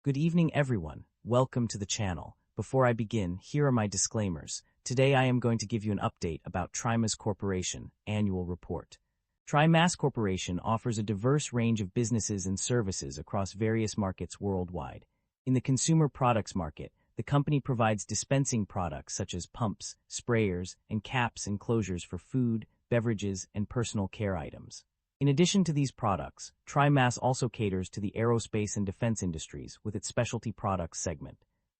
Good evening, everyone. Welcome to the channel. Before I begin, here are my disclaimers. Today I am going to give you an update about Trimas Corporation Annual Report. Trimas Corporation offers a diverse range of businesses and services across various markets worldwide. In the consumer products market, the company provides dispensing products such as pumps, sprayers, and caps and closures for food, beverages, and personal care items. In addition to these products, Trimas also caters to the aerospace and defense industries with its specialty products segment.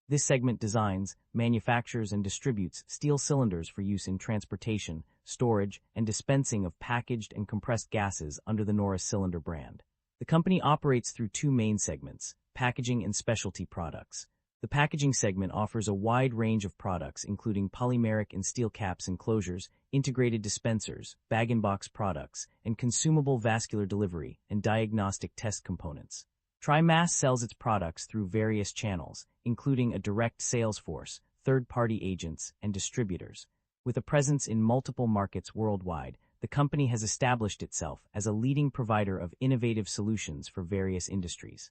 This segment designs, manufactures, and distributes steel cylinders for use in transportation, storage, and dispensing of packaged and compressed gases under the Norris Cylinder brand. The company operates through two main segments, packaging and specialty products. The packaging segment offers a wide range of products including polymeric and steel caps and closures, integrated dispensers, bag-in-box products, and consumable vascular delivery and diagnostic test components. Trimas sells its products through various channels, including a direct sales force, third-party agents, and distributors. With a presence in multiple markets worldwide, the company has established itself as a leading provider of innovative solutions for various industries.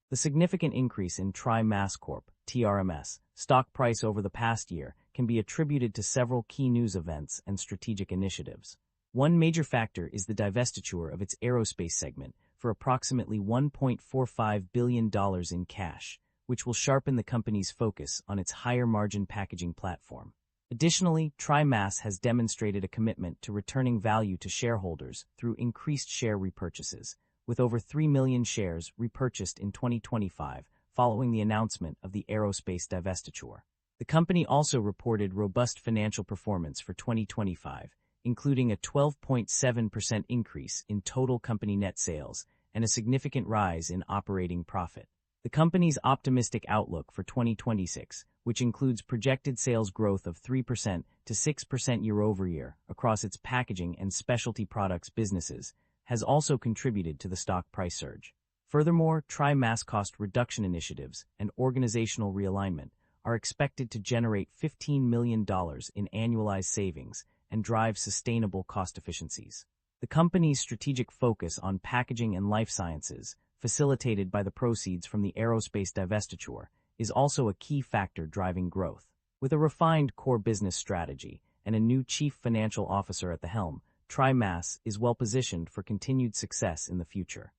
The significant increase in Trimas Corp. (TRMS) stock price over the past year can be attributed to several key news events and strategic initiatives. One major factor is the divestiture of its aerospace segment for approximately $1.45 billion in cash, which will sharpen the company's focus on its higher-margin packaging platform. Additionally, Trimas has demonstrated a commitment to returning value to shareholders through increased share repurchases, with over 3 million shares repurchased in 2025 following the announcement of the aerospace divestiture. The company also reported robust financial performance for 2025, including a 12.7% increase in total company net sales and a significant rise in operating profit. The company's optimistic outlook for 2026, which includes projected sales growth of 3% to 6% year-over-year across its packaging and specialty products businesses, has also contributed to the stock price surge. Furthermore, Trimas cost reduction initiatives and organizational realignment are expected to generate $15 million in annualized savings and drive sustainable cost efficiencies. The company's strategic focus on packaging and life sciences, facilitated by the proceeds from the aerospace divestiture, is also a key factor driving growth. With a refined core business strategy and a new chief financial officer at the helm, Trimas is well-positioned for continued success in the future.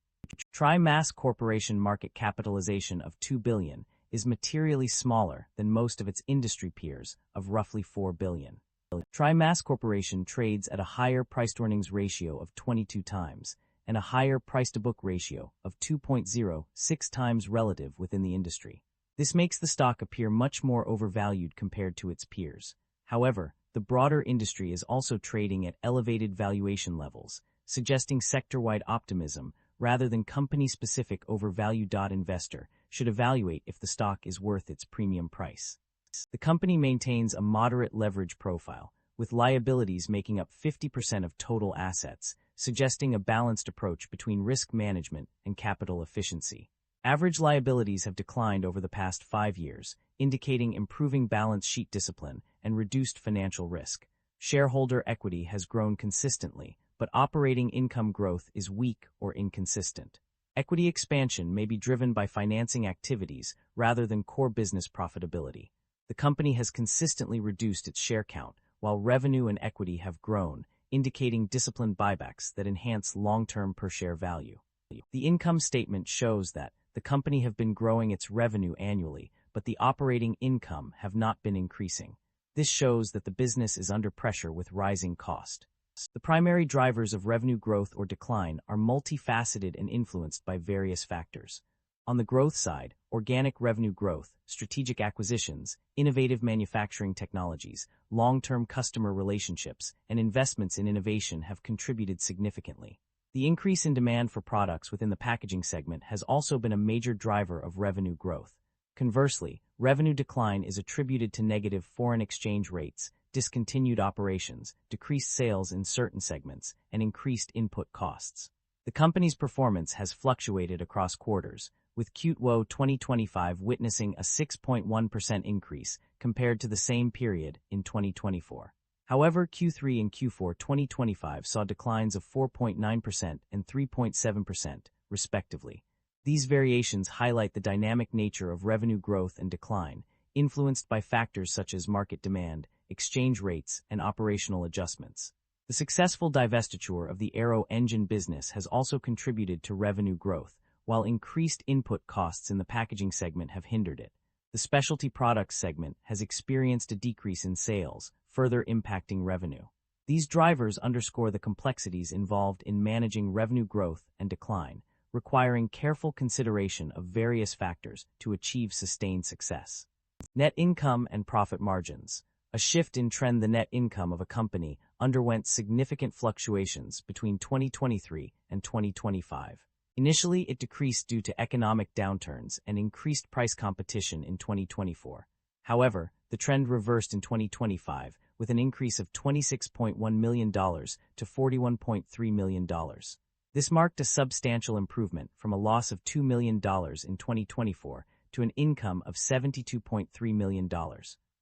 Trimas Corporation market capitalization of $2 billion is materially smaller than most of its industry peers of roughly $4 billion. Trimas Corporation trades at a higher price-to-earnings ratio of 22 times and a higher price-to-book ratio of 2.06 times relative within the industry. This makes the stock appear much more overvalued compared to its peers. However, the broader industry is also trading at elevated valuation levels, suggesting sector-wide optimism rather than company-specific overvalue. Investor should evaluate if the stock is worth its premium price. The company maintains a moderate leverage profile, with liabilities making up 50% of total assets, suggesting a balanced approach between risk management and capital efficiency. Average liabilities have declined over the past 5 years, indicating improving balance sheet discipline and reduced financial risk. Shareholder equity has grown consistently, but operating income growth is weak or inconsistent. Equity expansion may be driven by financing activities rather than core business profitability. The company has consistently reduced its share count, while revenue and equity have grown, indicating disciplined buybacks that enhance long-term per-share value. The income statement shows that the company have been growing its revenue annually, but the operating income have not been increasing. This shows that the business is under pressure with rising cost. The primary drivers of revenue growth or decline are multifaceted and influenced by various factors. On the growth side, organic revenue growth, strategic acquisitions, innovative manufacturing technologies, long-term customer relationships, and investments in innovation have contributed significantly. The increase in demand for products within the packaging segment has also been a major driver of revenue growth. Conversely, revenue decline is attributed to negative foreign exchange rates, discontinued operations, decreased sales in certain segments, and increased input costs. The company's performance has fluctuated across quarters, with Q2 2025 witnessing a 6.1% increase compared to the same period in 2024. However, Q3 and Q4 2025 saw declines of 4.9% and 3.7%, respectively. These variations highlight the dynamic nature of revenue growth and decline, influenced by factors such as market demand, exchange rates, and operational adjustments. The successful divestiture of the aero engine business has also contributed to revenue growth, while increased input costs in the packaging segment have hindered it. The specialty products segment has experienced a decrease in sales, further impacting revenue. These drivers underscore the complexities involved in managing revenue growth and decline, requiring careful consideration of various factors to achieve sustained success. Net income and profit margins. A shift in trend. The net income of a company underwent significant fluctuations between 2023 and 2025. Initially, it decreased due to economic downturns and increased price competition in 2024. However, the trend reversed in 2025, with an increase of $26.1 million to $41.3 million. This marked a substantial improvement from a loss of $2 million in 2024 to an income of $72.3 million.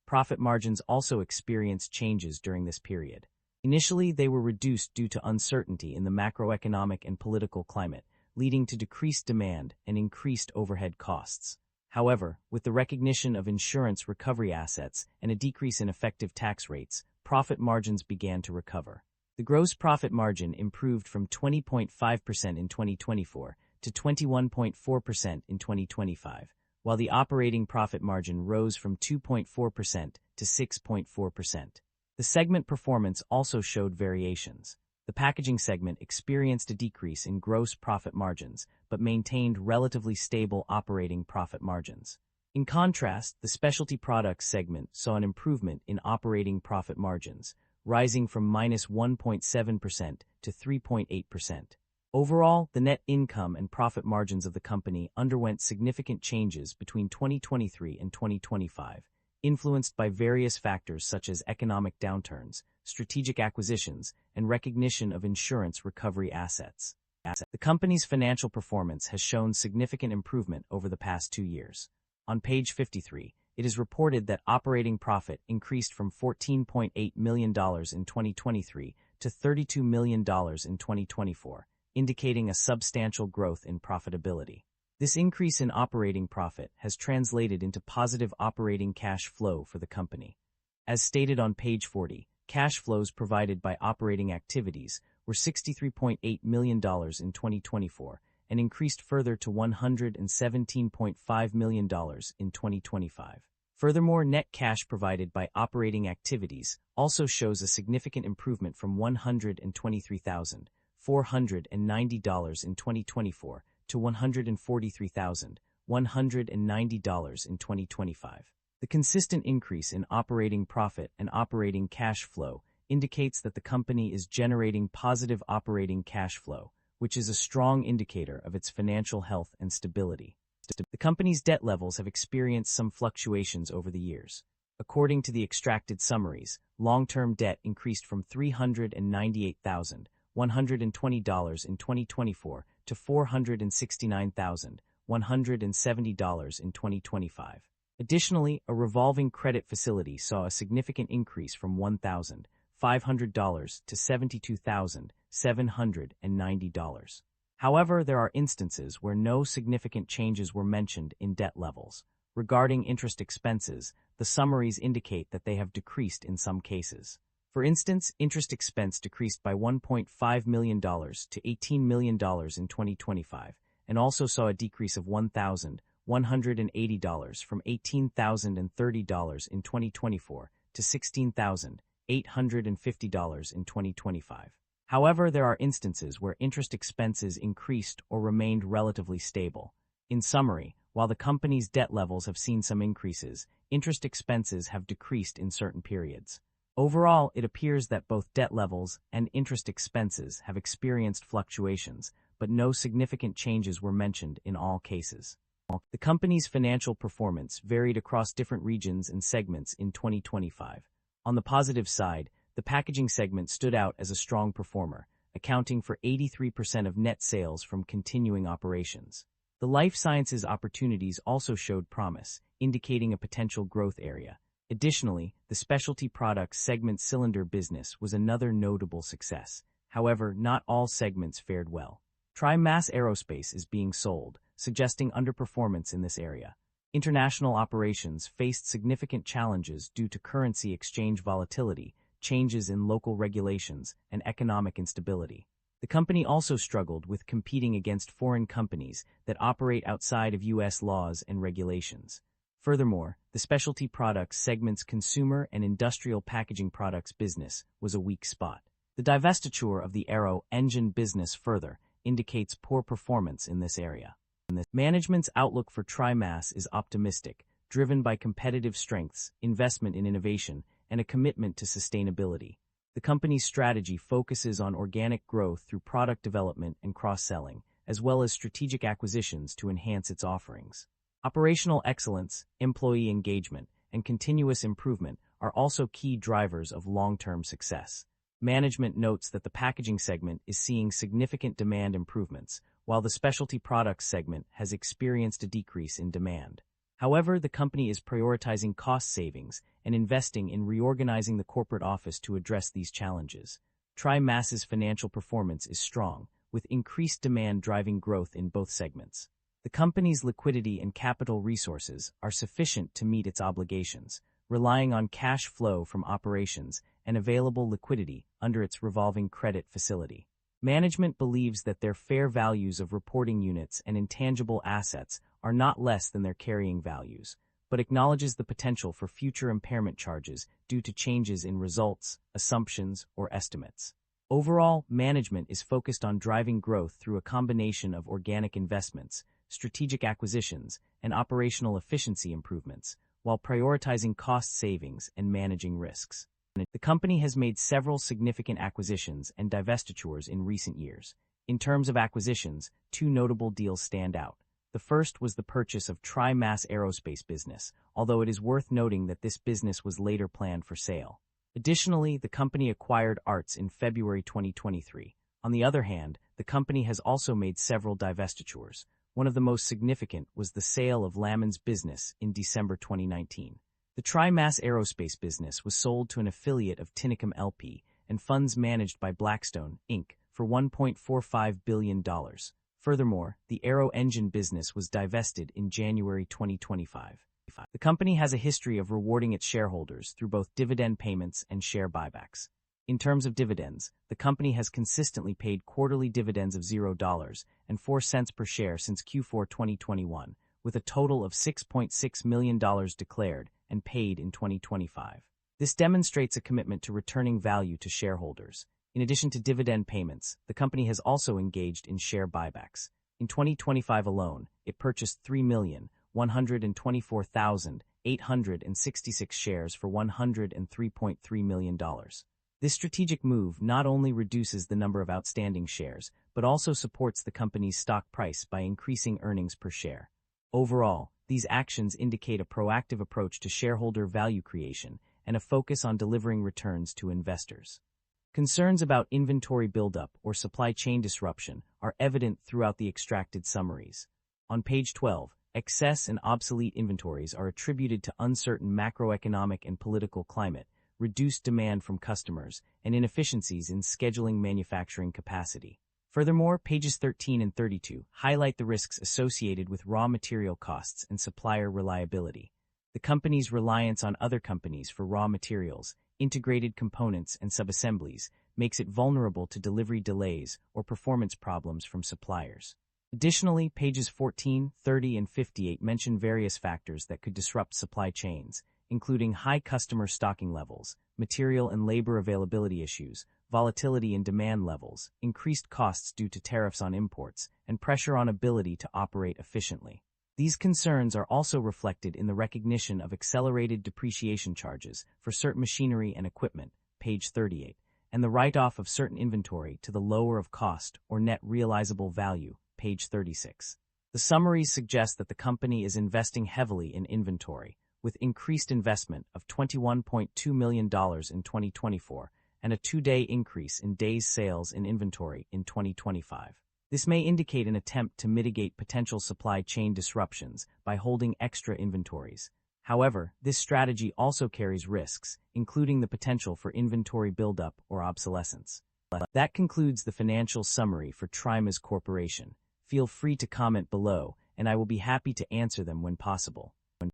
Profit margins also experienced changes during this period. Initially, they were reduced due to uncertainty in the macroeconomic and political climate, leading to decreased demand and increased overhead costs. However, with the recognition of insurance recovery assets and a decrease in effective tax rates, profit margins began to recover. The gross profit margin improved from 20.5% in 2024 to 21.4% in 2025, while the operating profit margin rose from 2.4% to 6.4%. The segment performance also showed variations. The packaging segment experienced a decrease in gross profit margins, but maintained relatively stable operating profit margins. In contrast, the specialty products segment saw an improvement in operating profit margins, rising from -1.7% to 3.8%. Overall, the net income and profit margins of the company underwent significant changes between 2023 and 2025, influenced by various factors such as economic downturns, strategic acquisitions, and recognition of insurance recovery assets. The company's financial performance has shown significant improvement over the past 2 years. On page 53, it is reported that operating profit increased from $14.8 million in 2023 to $32 million in 2024, indicating a substantial growth in profitability. This increase in operating profit has translated into positive operating cash flow for the company. As stated on page 40, cash flows provided by operating activities were $63.8 million in 2024 and increased further to $117.5 million in 2025. Furthermore, net cash provided by operating activities also shows a significant improvement from $123,490 in 2024 to $143,190 in 2025. The consistent increase in operating profit and operating cash flow indicates that the company is generating positive operating cash flow, which is a strong indicator of its financial health and stability. The company's debt levels have experienced some fluctuations over the years. According to the extracted summaries, long-term debt increased from $398,120 in 2024 to $469,170 in 2025. Additionally, a revolving credit facility saw a significant increase from $1,500 to $72,790. However, there are instances where no significant changes were mentioned in debt levels. Regarding interest expenses, the summaries indicate that they have decreased in some cases. For instance, interest expense decreased by $1.5 million to $18 million in 2025, and also saw a decrease of $1,180 from $18,030 in 2024 to $16,850 in 2025. However, there are instances where interest expenses increased or remained relatively stable. In summary, while the company's debt levels have seen some increases, interest expenses have decreased in certain periods. Overall, it appears that both debt levels and interest expenses have experienced fluctuations, but no significant changes were mentioned in all cases. The company's financial performance varied across different regions and segments in 2025. On the positive side, the packaging segment stood out as a strong performer, accounting for 83% of net sales from continuing operations. The life sciences opportunities also showed promise, indicating a potential growth area. Additionally, the specialty products segment cylinder business was another notable success. However, not all segments fared well. Trimas Aerospace is being sold, suggesting underperformance in this area. International operations faced significant challenges due to currency exchange volatility, changes in local regulations, and economic instability. The company also struggled with competing against foreign companies that operate outside of U.S. laws and regulations. Furthermore, the specialty products segment's consumer and industrial packaging products business was a weak spot. The divestiture of the aero engine business further indicates poor performance in this area. Management's outlook for Trimas is optimistic, driven by competitive strengths, investment in innovation, and a commitment to sustainability. The company's strategy focuses on organic growth through product development and cross-selling, as well as strategic acquisitions to enhance its offerings. Operational excellence, employee engagement, and continuous improvement are also key drivers of long-term success. Management notes that the packaging segment is seeing significant demand improvements, while the specialty products segment has experienced a decrease in demand. However, the company is prioritizing cost savings and investing in reorganizing the corporate office to address these challenges. Trimas's financial performance is strong, with increased demand driving growth in both segments. The company's liquidity and capital resources are sufficient to meet its obligations, relying on cash flow from operations and available liquidity under its revolving credit facility. Management believes that their fair values of reporting units and intangible assets are not less than their carrying values, but acknowledges the potential for future impairment charges due to changes in results, assumptions, or estimates. Overall, management is focused on driving growth through a combination of organic investments, strategic acquisitions, and operational efficiency improvements, while prioritizing cost savings and managing risks. The company has made several significant acquisitions and divestitures in recent years. In terms of acquisitions, two notable deals stand out. The first was the purchase of Trimas Aerospace business, although it is worth noting that this business was later planned for sale. Additionally, the company acquired Arts in February 2023. On the other hand, the company has also made several divestitures. One of the most significant was the sale of Lamon's business in December 2019. The Trimas Aerospace business was sold to an affiliate of Tinicum LP and funds managed by Blackstone, Inc., for $1.45 billion. Furthermore, the aero engine business was divested in January 2025. The company has a history of rewarding its shareholders through both dividend payments and share buybacks. In terms of dividends, the company has consistently paid quarterly dividends of $0.04 per share since Q4 2021, with a total of $6.6 million declared and paid in 2025. This demonstrates a commitment to returning value to shareholders. In addition to dividend payments, the company has also engaged in share buybacks. In 2025 alone, it purchased 3,124,866 shares for $103.3 million. This strategic move not only reduces the number of outstanding shares, but also supports the company's stock price by increasing earnings per share. Overall, these actions indicate a proactive approach to shareholder value creation and a focus on delivering returns to investors. Concerns about inventory buildup or supply chain disruption are evident throughout the extracted summaries. On page 12, excess and obsolete inventories are attributed to uncertain macroeconomic and political climate, reduced demand from customers, and inefficiencies in scheduling manufacturing capacity. Furthermore, pages 13 and 32 highlight the risks associated with raw material costs and supplier reliability. The company's reliance on other companies for raw materials, integrated components, and subassemblies makes it vulnerable to delivery delays or performance problems from suppliers. Additionally, pages 14, 30, and 58 mention various factors that could disrupt supply chains, including high customer stocking levels, material and labor availability issues, volatility in demand levels, increased costs due to tariffs on imports, and pressure on ability to operate efficiently. These concerns are also reflected in the recognition of accelerated depreciation charges for certain machinery and equipment, page 38, and the write-off of certain inventory to the lower of cost or net realizable value, page 36. The summaries suggest that the company is investing heavily in inventory, with increased investment of $21.2 million in 2024 and a 2-day increase in days sales in inventory in 2025. This may indicate an attempt to mitigate potential supply chain disruptions by holding extra inventories. However, this strategy also carries risks, including the potential for inventory buildup or obsolescence. That concludes the financial summary for Trimas Corporation. Feel free to comment below and I will be happy to answer them when possible.